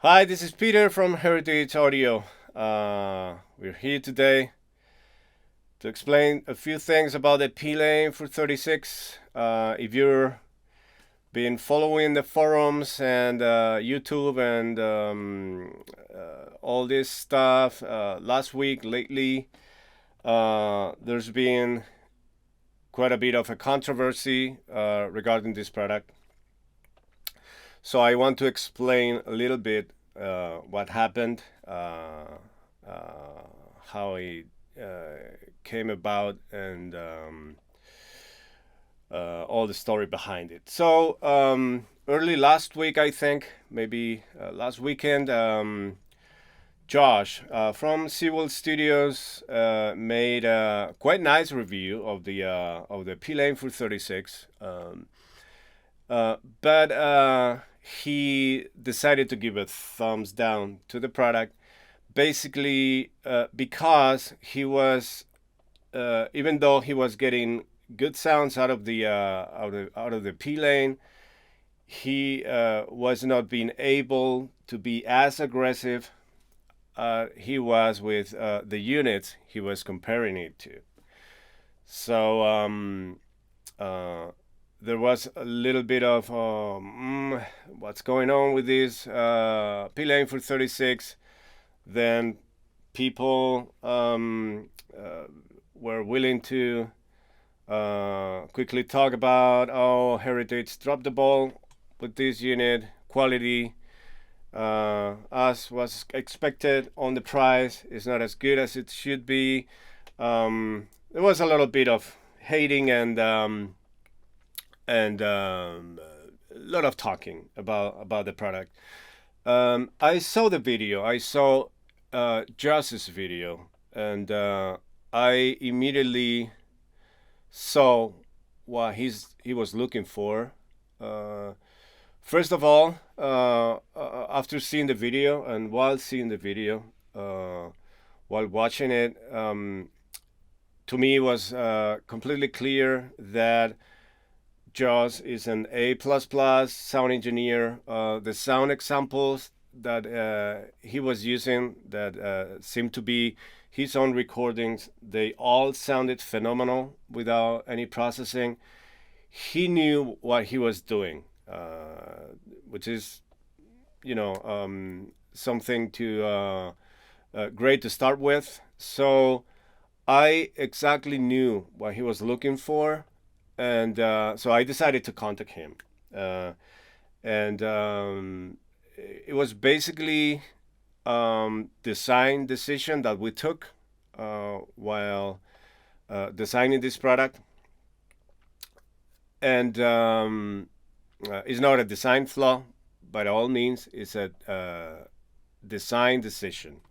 Hi, this is Peter from Heritage Audio. We're here today to explain a few things about the P.LANE for 36. If you're been following the forums and YouTube and all this stuff last week, lately, there's been quite a bit of a controversy regarding this product. So I want to explain a little bit what happened, how it came about, and all the story behind it. So early last week, I think, maybe last weekend, Josh from Seawell Studios made a quite nice review of the P.LANE for 36. But he decided to give a thumbs down to the product, basically because he was, even though he was getting good sounds out of the P.LANE, he was not being able to be as aggressive he was with the units he was comparing it to. So there was a little bit of what's going on with this P.LANE for 36. Then people were willing to quickly talk about, oh, Heritage dropped the ball with this unit, quality as was expected on the price is not as good as it should be. There was a little bit of hating and a lot of talking about the product. I saw the video. I saw Josh's video, and I immediately saw what he was looking for. First of all, after seeing the video and while seeing the video, while watching it, to me it was completely clear that Josh is an A++ sound engineer. The sound examples that he was using that seemed to be his own recordings, they all sounded phenomenal without any processing. He knew what he was doing, which is, something to great to start with. So I exactly knew what he was looking for, and so I decided to contact him. And it was basically design decision that we took while designing this product, and it's not a design flaw by all means. It's a design decision.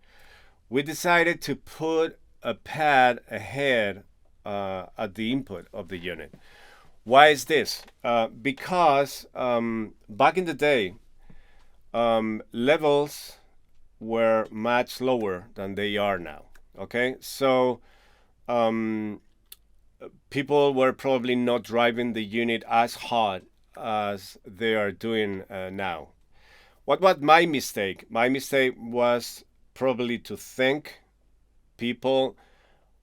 We decided to put a pad ahead at the input of the unit. Why is this? Because back in the day, levels were much lower than they are now. Okay, so people were probably not driving the unit as hard as they are doing now. What was my mistake? My mistake was probably to think people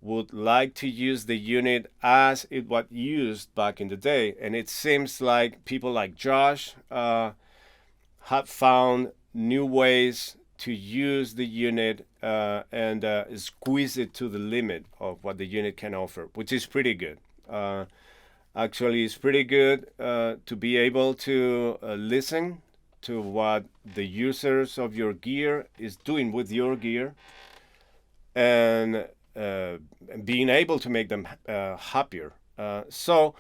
would like to use the unit as it was used back in the day. And it seems like people like Josh have found new ways to use the unit and squeeze it to the limit of what the unit can offer, which is pretty good. Actually, it's pretty good to be able to listen to what the users of your gear is doing with your gear, and being able to make them happier. So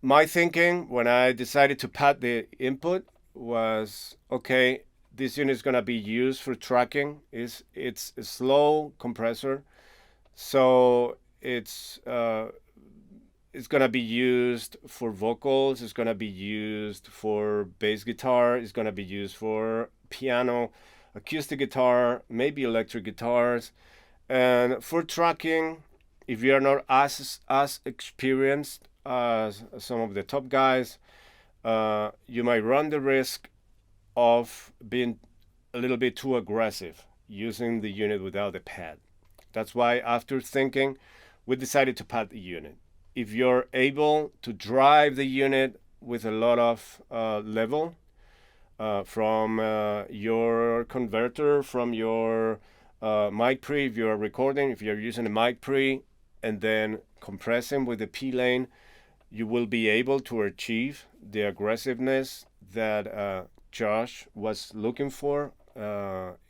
my thinking when I decided to pad the input was, okay, this unit is going to be used for tracking. It's a slow compressor, so it's going to be used for vocals. It's going to be used for bass guitar. It's going to be used for piano, acoustic guitar, maybe electric guitars. And for tracking, if you are not as experienced as some of the top guys, you might run the risk of being a little bit too aggressive using the unit without the pad. That's why after thinking, we decided to pad the unit. If you're able to drive the unit with a lot of level from your converter, from your mic pre, if you're recording, if you're using a mic pre, and then compressing with the P.LANE, you will be able to achieve the aggressiveness that Josh was looking for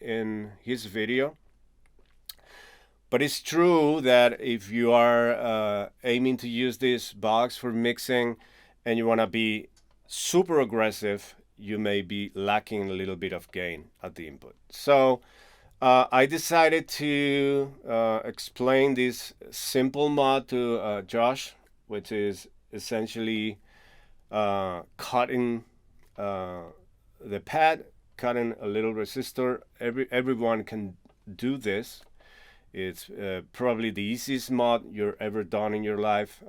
in his video. But it's true that if you are aiming to use this box for mixing and you want to be super aggressive, you may be lacking a little bit of gain at the input. So I decided to explain this simple mod to Josh, which is essentially cutting the pad, cutting a little resistor. Everyone can do this. It's probably the easiest mod you're ever done in your life.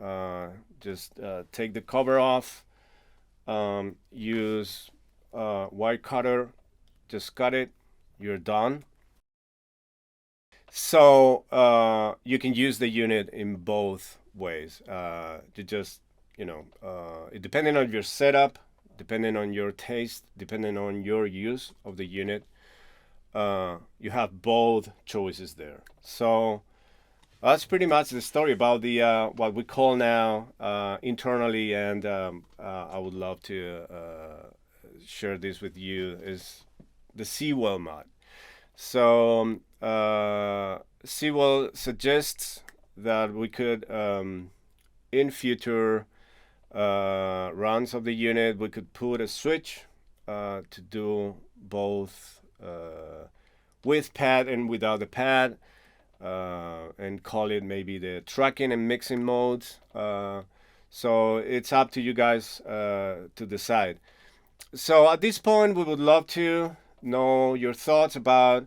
Just take the cover off, use wire cutter, just cut it, you're done. So you can use the unit in both ways. You just, depending on your setup, depending on your taste, depending on your use of the unit, you have both choices there. So that's pretty much the story about the what we call now internally, and I would love to share this with you, is the Seawell mod. So Seawell suggests that we could, in future runs of the unit, we could put a switch to do both with pad and without the pad, and call it maybe the tracking and mixing modes. So it's up to you guys to decide. So at this point, we would love to know your thoughts about,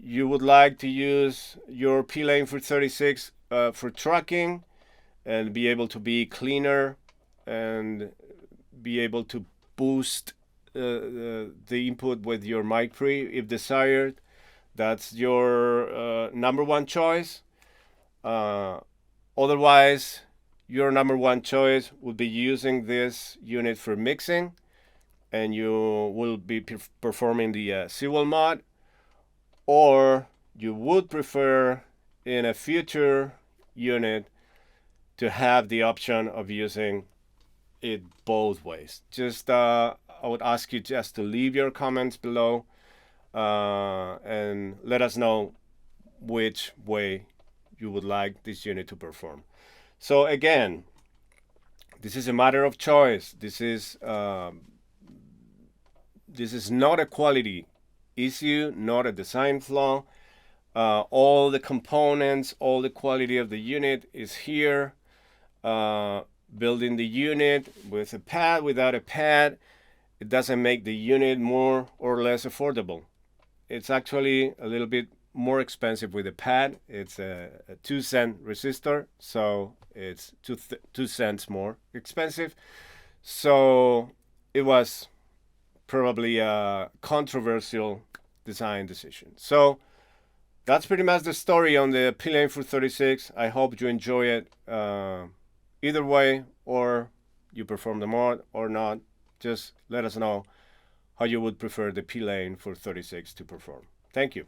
you would like to use your P.LANE for 36 for tracking and be able to be cleaner and be able to boost the input with your mic pre if desired. That's your number one choice. Otherwise, your number one choice would be using this unit for mixing, and you will be performing the Seawell mod. Or you would prefer in a future unit to have the option of using it both ways. Just I would ask you just to leave your comments below and let us know which way you would like this unit to perform. So again, this is a matter of choice. This is not a quality issue, not a design flaw. All the components, all the quality of the unit is here. Building the unit with a pad, without a pad, it doesn't make the unit more or less affordable. It's actually a little bit more expensive with a pad. It's a 2-cent resistor, so it's 2 cents more expensive. So it was probably a controversial design decision. So that's pretty much the story on the P.LANE for 36. I hope you enjoy it either way, or you perform the mod or not. Just let us know how you would prefer the P.LANE for 36 to perform. Thank you.